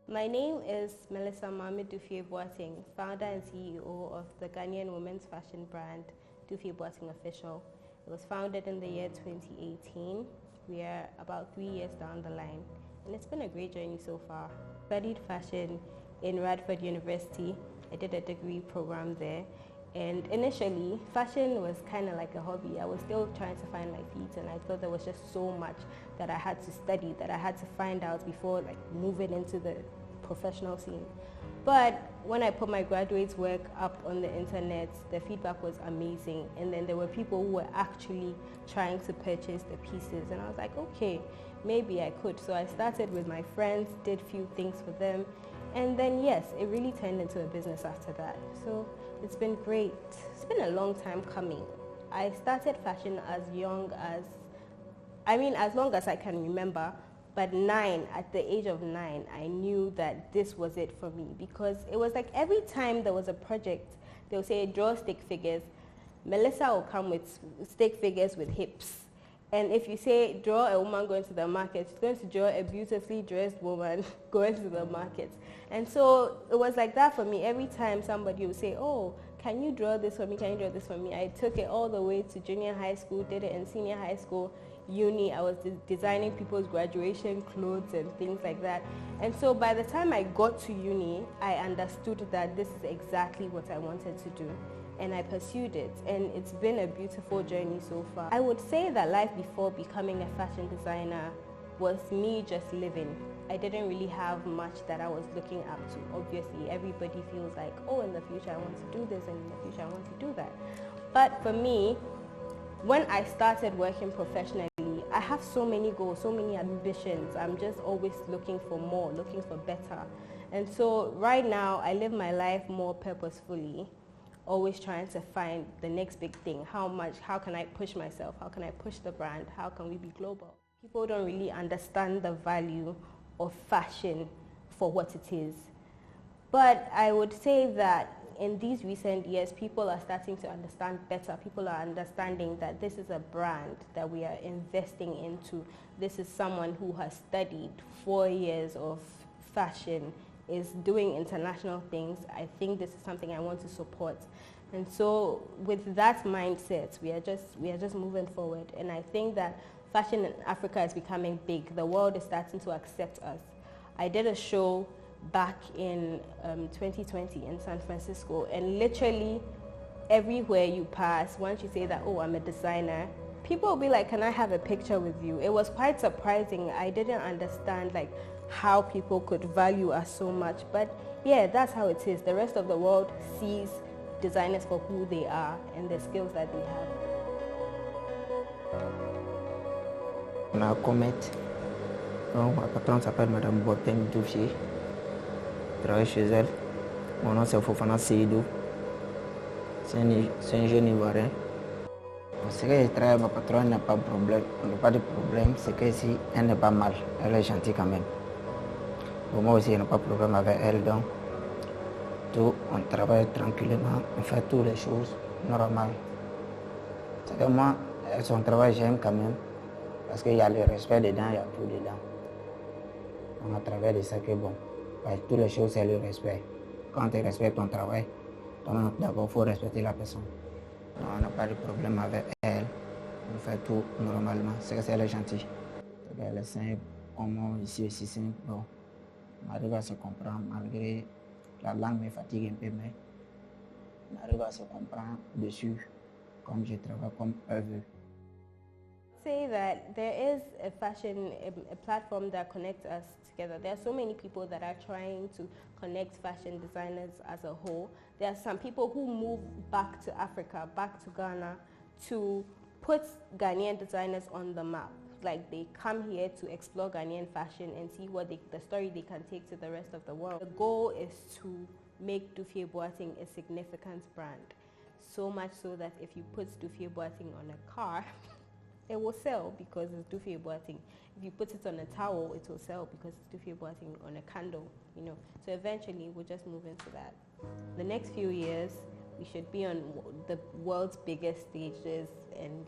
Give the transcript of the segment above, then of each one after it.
My name is Melissa Dufie Boateng, founder and CEO of the Ghanaian women's fashion brand Dufie Boateng Official. It was founded in the year 2018. We are about 3 years down the line, and it's been a great journey so far. Studied fashion in Radford University. I did a degree program there, and initially fashion was kind of like a hobby. I was still trying to find my feet, and I thought there was just so much that I had to study, that I had to find out before moving into the professional scene. But when I put my graduate's work up on the internet, the feedback was amazing, and then there were people who were actually trying to purchase the pieces, and I was like, okay, maybe I could. So I started with my friends, did few things for them, and then yes, it really turned into a business after that. So it's been great. It's been a long time coming. I started fashion as long as I can remember, but at the age of 9, I knew that this was it for me, because it was like every time there was a project, they would say, draw stick figures. Melissa will come with stick figures with hips. And if you say, draw a woman going to the market, she's going to draw a beautifully dressed woman going to the market. And so it was like that for me. Every time somebody would say, oh, can you draw this for me? Can you draw this for me? I took it all the way to junior high school, did it in senior high school, uni. I was designing people's graduation clothes and things like that. And so by the time I got to uni, I understood that this is exactly what I wanted to do. And I pursued it, and it's been a beautiful journey so far. I would say that life before becoming a fashion designer was me just living. I didn't really have much that I was looking up to. Obviously, everybody feels like, oh, in the future I want to do this, and in the future I want to do that. But for me, when I started working professionally, I have so many goals, so many ambitions. I'm just always looking for more, looking for better. And so right now, I live my life more purposefully, always trying to find the next big thing. How can I push myself? How can I push the brand? How can we be global? People don't really understand the value of fashion for what it is. But I would say that in these recent years, people are starting to understand better. People are understanding that this is a brand that we are investing into. This is someone who has studied 4 years of fashion, is doing international things. I think this is something I want to support. And so with that mindset, we are just moving forward. And I think that fashion in Africa is becoming big. The world is starting to accept us. I did a show back in 2020 in San Francisco, and literally everywhere you pass, once you say that, oh, I'm a designer, people will be like, can I have a picture with you? It was quite surprising. I didn't understand how people could value us so much. But yeah, that's how it is. The rest of the world sees designers for who they are and the skills that they have. Ma comète. Donc, ma patronne s'appelle Madame Boateng Dufie. Je travaille chez elle. Mon nom c'est Fofana Seydou. C'est un jeune Ivoirien. Ce que je travaille avec ma patronne n'a pas de problème. On n'a pas de problème. C'est que si elle n'est pas mal, elle est gentille quand même. Pour moi aussi, je n'ai pas de problème avec elle. Donc, tout, on travaille tranquillement. On fait toutes les choses normales. C'est que moi, son travail, j'aime quand même. Parce qu'il y a le respect dedans, il y a tout dedans. Donc, à travers de ça, que bon, toutes les choses, c'est le respect. Quand tu respectes ton travail, d'abord, il faut respecter la personne. Donc, on n'a pas de problème avec elle. On fait tout normalement. C'est qu'elle est gentille. Elle est simple. Moi, ici aussi simple. Bon, on arrive à se comprendre malgré la langue me fatigue un peu, mais on arrive à se comprendre dessus, comme je travaille, comme elle veut. Say that there is a platform that connects us together. There are so many people that are trying to connect fashion designers as a whole. There are some people who move back to Africa, back to Ghana, to put Ghanaian designers on the map. Like, they come here to explore Ghanaian fashion and see the story they can take to the rest of the world. The goal is to make Dufie Boateng a significant brand. So much so that if you put Dufie Boateng on a car, it will sell because it's Dufie Boateng. If you put it on a towel, it will sell because it's Dufie Boateng. On a candle, So eventually, we'll just move into that. The next few years, we should be on the world's biggest stages, and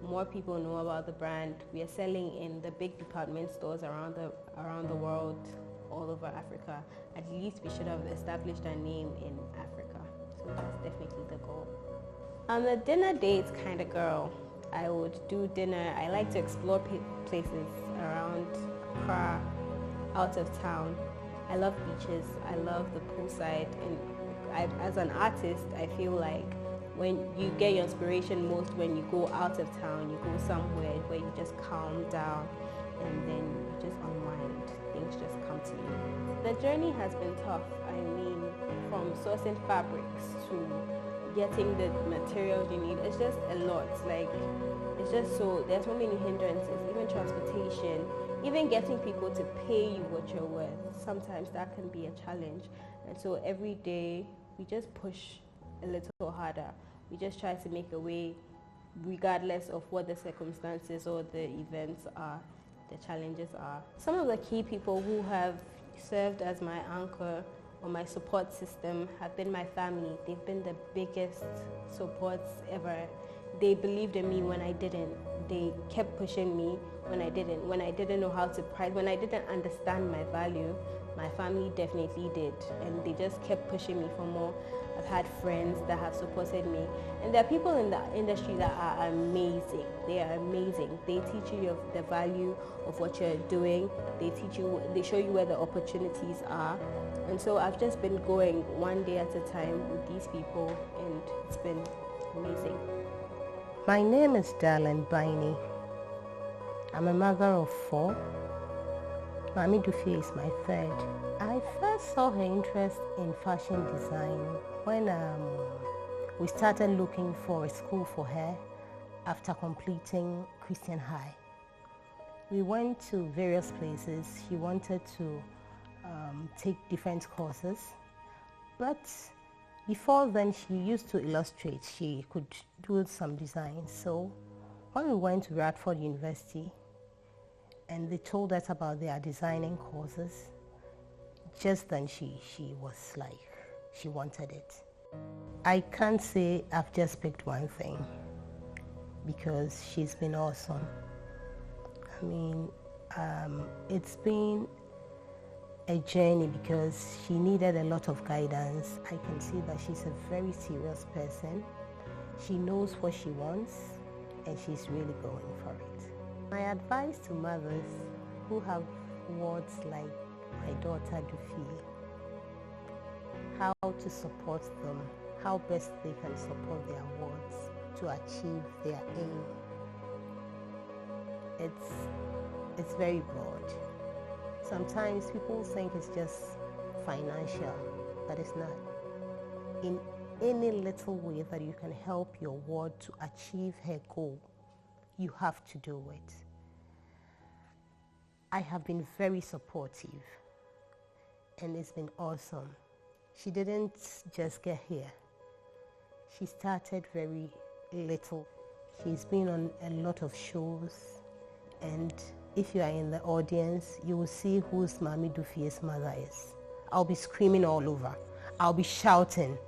more people know about the brand. We are selling in the big department stores around the world, all over Africa. At least we should have established our name in Africa. So that's definitely the goal. I'm a dinner dates kind of girl. I would do dinner. I like to explore places around Accra, out of town. I love beaches. I love the poolside. And as an artist, I feel like when you get your inspiration most when you go out of town, you go somewhere where you just calm down and then you just unwind. Things just come to you. The journey has been tough. I mean, from sourcing fabrics to getting the materials you need, it's just a lot. Like, it's just there's so many hindrances, even transportation, even getting people to pay you what you're worth. Sometimes that can be a challenge. And so every day we just push a little harder. We just try to make a way regardless of what the circumstances or the events are, the challenges are. Some of the key people who have served as my anchor or my support system have been my family. They've been the biggest supports ever. They believed in me when I didn't. They kept pushing me when I didn't. When I didn't know how to price, when I didn't understand my value, my family definitely did. And they just kept pushing me for more. I've had friends that have supported me. And there are people in the industry that are amazing. They are amazing. They teach you the value of what you're doing. They show you where the opportunities are. And so I've just been going one day at a time with these people, and it's been amazing. My name is Darlene Baini. I'm a mother of 4. Mami Dufie is my 3rd. I first saw her interest in fashion design when we started looking for a school for her after completing Christian High. We went to various places. She wanted to take different courses, but before then she used to illustrate. She could do some designs. So when we went to Radford University and they told us about their designing courses, just then she was like, she wanted it. I can't say I've just picked one thing because she's been awesome. I mean, it's been a journey because she needed a lot of guidance. I can see that she's a very serious person. She knows what she wants and she's really going for it. My advice to mothers who have wards like my daughter Dufie, how to support them, how best they can support their wards to achieve their aim. It's very broad. Sometimes people think it's just financial, but it's not. In any little way that you can help your ward to achieve her goal, you have to do it. I have been very supportive and it's been awesome. She didn't just get here. She started very little. She's been on a lot of shows, and if you are in the audience, you will see whose Mami Dufie's mother is. I'll be screaming all over. I'll be shouting,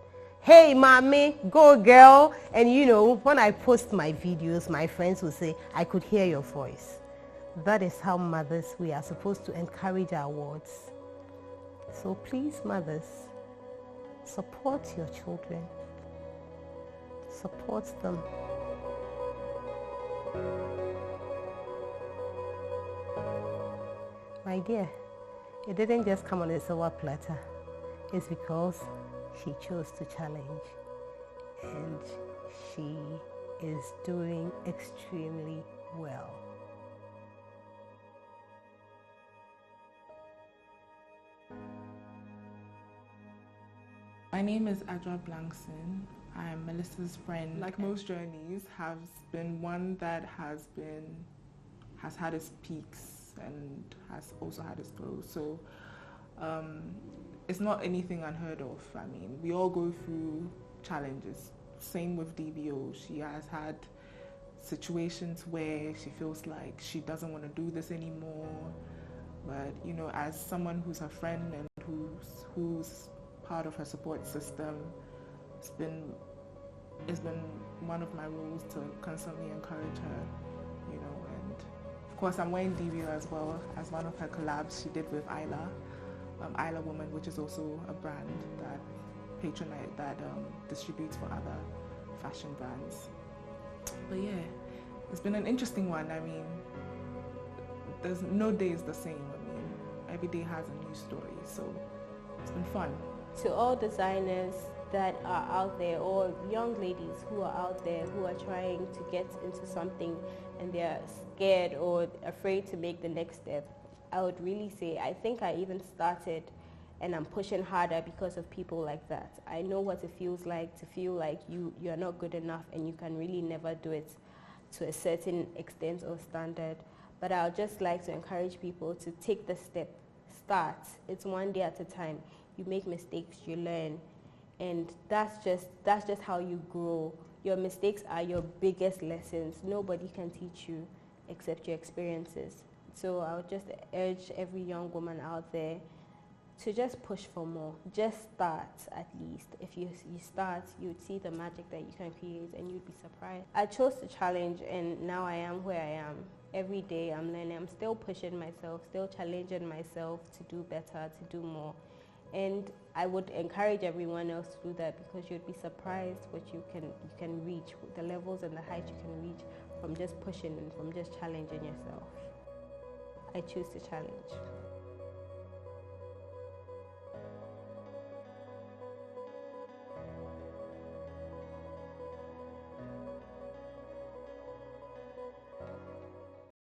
"Hey Mami, go girl!" And you know, when I post my videos, my friends will say, "I could hear your voice." That is how mothers, we are supposed to encourage our wards. So please, mothers, support your children. Support them. My dear, it didn't just come on a silver platter. It's because she chose to challenge, and she is doing extremely well. My name is Adra Blankson. I'm Melissa's friend. Like most journeys, has been one that has had its peaks and has also had its lows. So it's not anything unheard of. I mean, we all go through challenges. Same with DBO. She has had situations where she feels like she doesn't want to do this anymore. But you know, as someone who's her friend and who's part of her support system, it's been one of my roles to constantly encourage her, you know. And of course I'm wearing DBO as well as one of her collabs she did with Isla. Isla Woman, which is also a brand that distributes for other fashion brands. But yeah, it's been an interesting one. I mean, there's no day is the same. I mean, every day has a new story, so it's been fun. To all designers that are out there, or young ladies who are out there who are trying to get into something and they're scared or afraid to make the next step, I would really say, I think I even started and I'm pushing harder because of people like that. I know what it feels like to feel like you're not good enough and you can really never do it to a certain extent or standard. But I would just like to encourage people to take the step, start. It's one day at a time. You make mistakes, you learn, and that's just how you grow. Your mistakes are your biggest lessons. Nobody can teach you except your experiences. So I would just urge every young woman out there to just push for more. Just start at least. If you start, you'd see the magic that you can create and you'd be surprised. I chose the challenge and now I am where I am. Every day I'm learning. I'm still pushing myself, still challenging myself to do better, to do more. And I would encourage everyone else to do that because you'd be surprised what you can reach, the levels and the heights you can reach from just pushing and from just challenging yourself. I choose the challenge.